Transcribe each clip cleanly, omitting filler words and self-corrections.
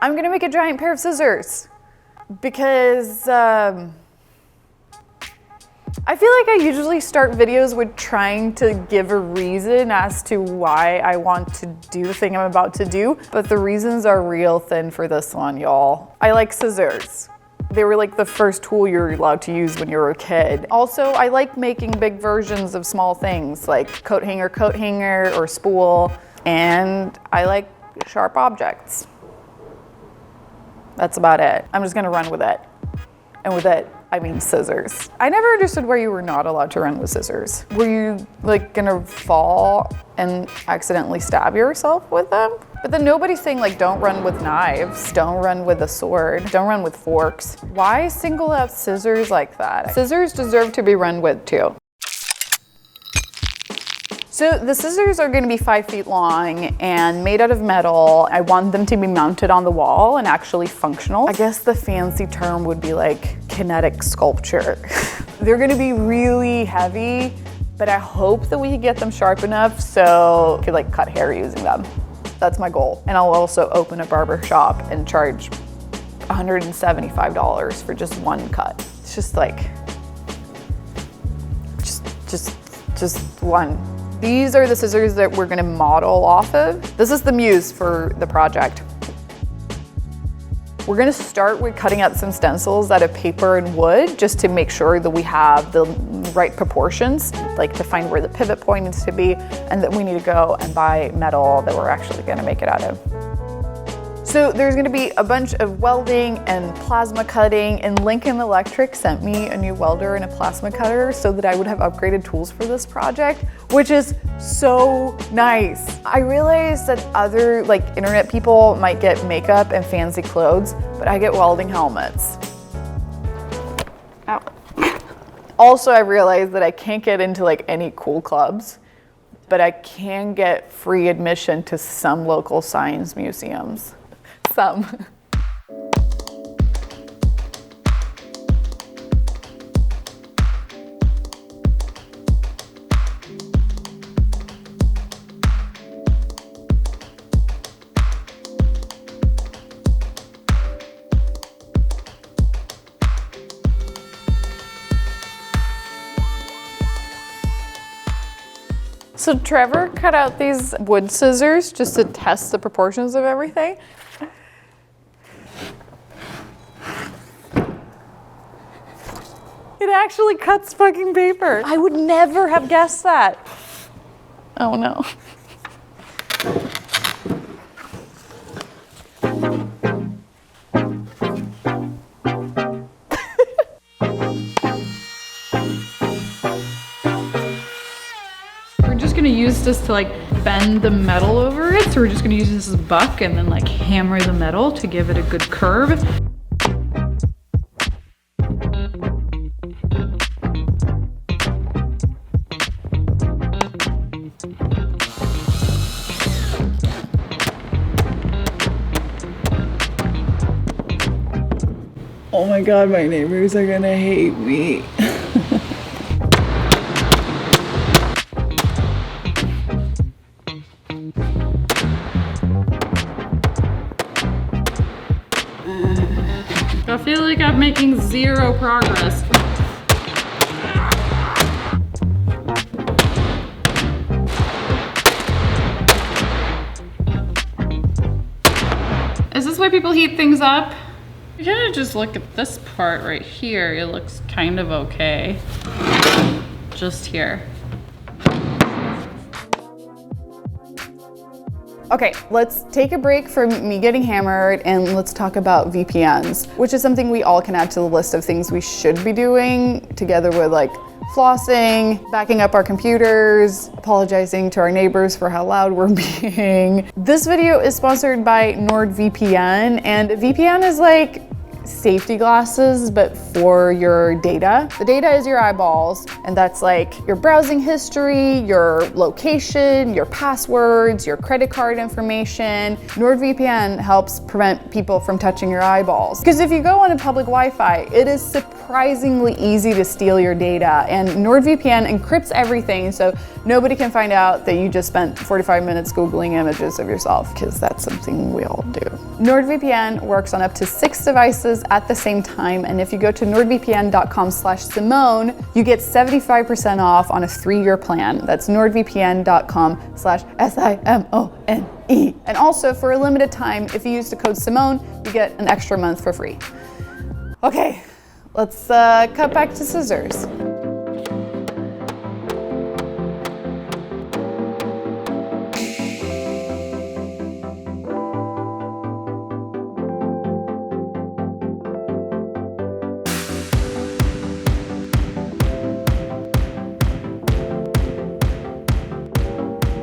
I'm gonna make a giant pair of scissors because I feel like I usually start videos with trying to give a reason as to why I want to do the thing I'm about to do, but the reasons are real thin for this one, y'all. I like scissors. They were like the first tool you were allowed to use when you were a kid. Also, I like making big versions of small things like coat hanger, or spool, and I like sharp objects. That's about it. I'm just gonna run with it. And with it, I mean scissors. I never understood why you were not allowed to run with scissors. Were you like gonna fall and accidentally stab yourself with them? But then nobody's saying like, don't run with knives, don't run with a sword, don't run with forks. Why single out scissors like that? Scissors deserve to be run with too. So the scissors are gonna be 5 feet long and made out of metal. I want them to be mounted on the wall and actually functional. I guess the fancy term would be like kinetic sculpture. They're gonna be really heavy, but I hope that we can get them sharp enough so I could like cut hair using them. That's my goal. And I'll also open a barber shop and charge $175 for just one cut. It's just like, just one. These are the scissors that we're gonna model off of. This is the muse for the project. We're gonna start with cutting out some stencils out of paper and wood just to make sure that we have the right proportions, like to find where the pivot point needs to be, and that we need to go and buy metal that we're actually gonna make it out of. So there's gonna be a bunch of welding and plasma cutting, and Lincoln Electric sent me a new welder and a plasma cutter so that I would have upgraded tools for this project, which is so nice. I realized that other like internet people might get makeup and fancy clothes, but I get welding helmets. Ow. Also, I realized that I can't get into like any cool clubs, but I can get free admission to some local science museums. Some. So Trevor cut out these wood scissors just to test the proportions of everything. It actually cuts fucking paper. I would never have guessed that. Oh no. We're just gonna use this to like bend the metal over it. So we're just gonna use this as a buck and then like hammer the metal to give it a good curve. Oh my God, my neighbors are gonna hate me. I feel like I'm making zero progress. Is this why people heat things up? You kind of just look at this part right here. It looks kind of okay. Just here. Okay, let's take a break from me getting hammered and let's talk about VPNs, which is something we all can add to the list of things we should be doing together with like flossing, backing up our computers, apologizing to our neighbors for how loud we're being. This video is sponsored by NordVPN, and VPN is like safety glasses, but for your data. The data is your eyeballs, and that's like your browsing history, your location, your passwords, your credit card information. NordVPN helps prevent people from touching your eyeballs. Because if you go on a public Wi-Fi, it is surprisingly easy to steal your data, and NordVPN encrypts everything so nobody can find out that you just spent 45 minutes Googling images of yourself, because that's something we all do. NordVPN works on up to 6 devices at the same time, and if you go to nordvpn.com/Simone, you get 75% off on a 3-year plan. That's nordvpn.com/SIMONE. And also, for a limited time, if you use the code Simone, you get an extra month for free. Okay, let's cut back to scissors.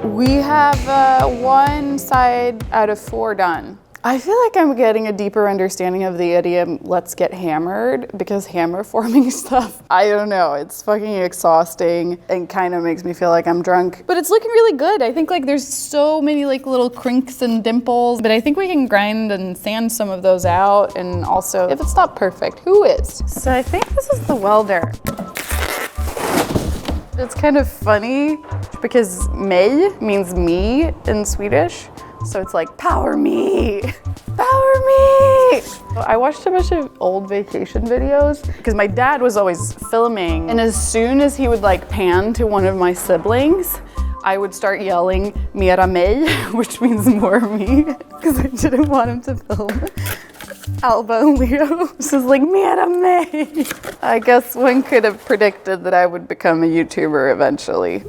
We have 1 side out of 4 done. I feel like I'm getting a deeper understanding of the idiom, let's get hammered, because hammer forming stuff, I don't know, it's fucking exhausting and kind of makes me feel like I'm drunk. But it's looking really good. I think like there's so many like little crinks and dimples, but I think we can grind and sand some of those out. And also, if it's not perfect, who is? So I think this is the welder. It's kind of funny because mig means me in Swedish. So it's like, power me, power me. I watched a bunch of old vacation videos because my dad was always filming. And as soon as he would like pan to one of my siblings, I would start yelling, mera mig, which means more me, because I didn't want him to film Alba and Leo. This is like, mera mig. I guess one could have predicted that I would become a YouTuber eventually.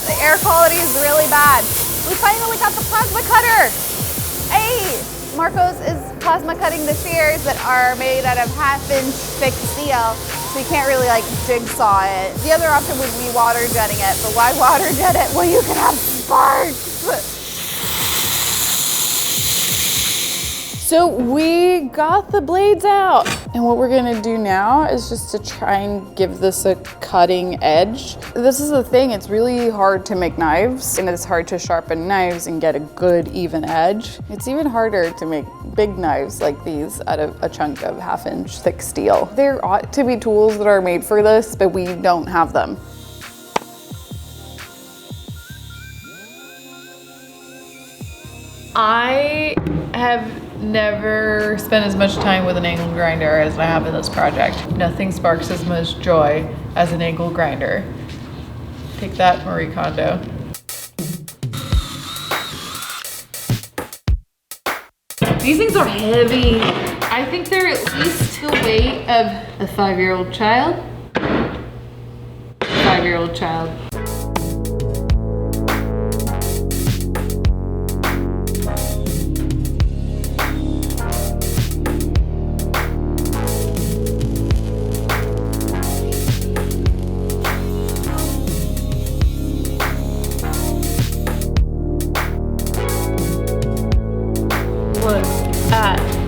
The air quality is really bad. We finally got the plasma cutter. Hey, Marcos is plasma cutting the shears that are made out of 1/2-inch thick steel, so you can't really like jigsaw it. The other option would be water jetting it, but why water jet it when you can have sparks? So we got the blades out, and what we're gonna do now is just to try and give this a cutting edge. This is the thing, it's really hard to make knives, and it's hard to sharpen knives and get a good even edge. It's even harder to make big knives like these out of a chunk of 1/2-inch thick steel. There ought to be tools that are made for this, but we don't have them. I have never spent as much time with an angle grinder as I have in this project. Nothing sparks as much joy as an angle grinder. Take that, Marie Kondo. These things are heavy. I think they're at least the weight of a 5-year-old child. 5-year-old child.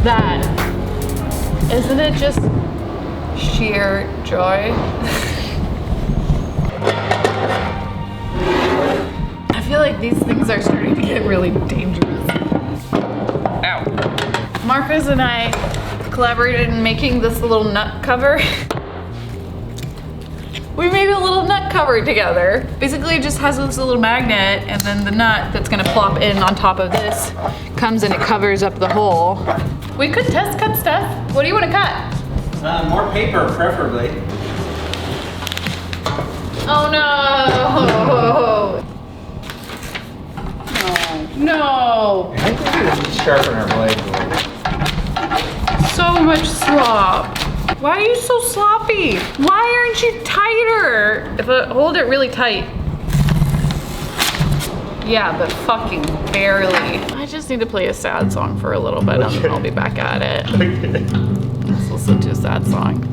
That. Isn't it just sheer joy? I feel like these things are starting to get really dangerous. Ow. Marcos and I collaborated in making this little nut cover. We made a little nut cover together. Basically it just has this little magnet, and then the nut that's gonna plop in on top of this comes and it covers up the hole. We could test cut stuff. What do you wanna cut? More paper, preferably. Oh no! No! I think we should sharpen our blade. So much slop. Why are you so sloppy? Why aren't you tighter? If I hold it really tight. Yeah, but fucking barely. I just need to play a sad song for a little bit and then I'll be back at it. Okay. Let's listen to a sad song.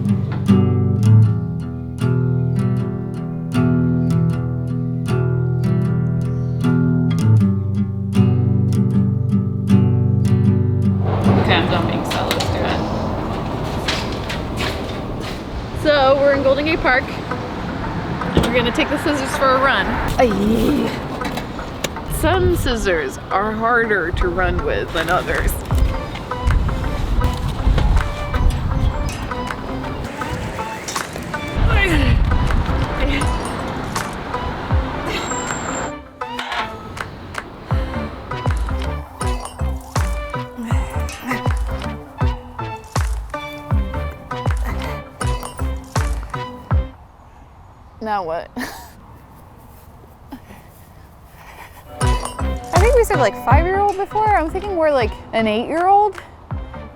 So we're in Golden Gate Park and we're gonna take the scissors for a run. Aye. Some scissors are harder to run with than others. Now what? I think we said like 5-year-old before. I'm thinking we're like an 8-year-old,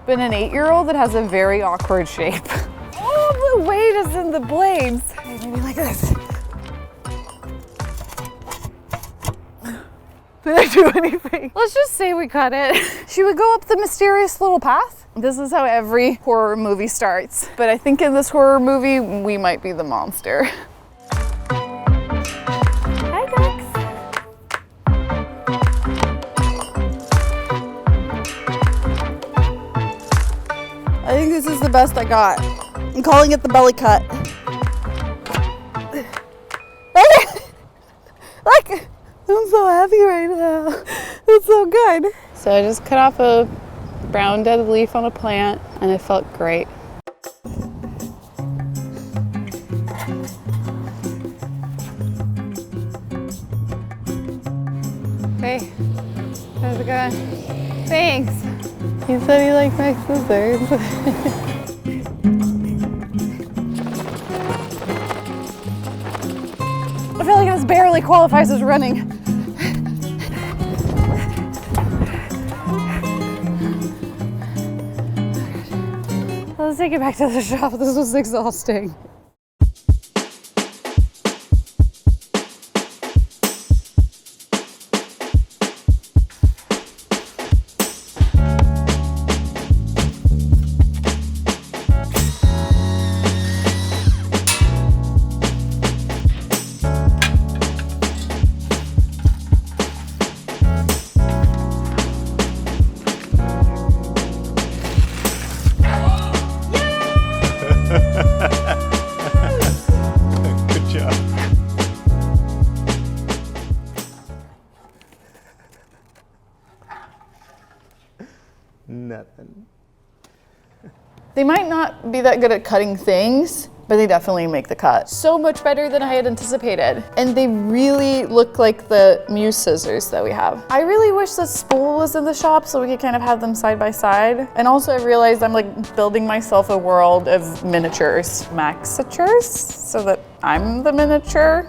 but an 8-year-old that has a very awkward shape. All the weight is in the blades. Maybe like this. Did I do anything? Let's just say we cut it. Should we go up the mysterious little path? This is how every horror movie starts. But I think in this horror movie, we might be the monster. I think this is the best I got. I'm calling it the belly cut. Like, I'm so happy right now. It's so good. So I just cut off a brown dead leaf on a plant and it felt great. Hey, how's it going? Thanks. He said he liked my scissors. I feel like this barely qualifies as running. Let's take it back to the shop. This was exhausting. Good job. Nothing. They might not be that good at cutting things, but they definitely make the cut. So much better than I had anticipated. And they really look like the Muse scissors that we have. I really wish the spool was in the shop so we could kind of have them side by side. And also I realized I'm like building myself a world of miniatures, maxatures, so that I'm the miniature.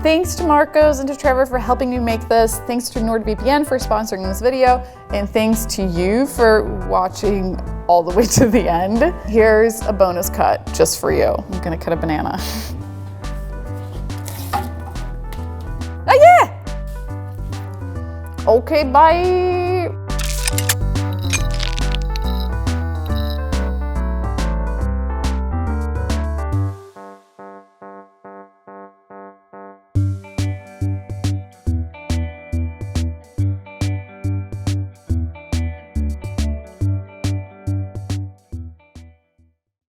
Thanks to Marcos and to Trevor for helping me make this. Thanks to NordVPN for sponsoring this video. And thanks to you for watching all the way to the end. Here's a bonus cut just for you. I'm gonna cut a banana. Oh yeah! Okay, bye.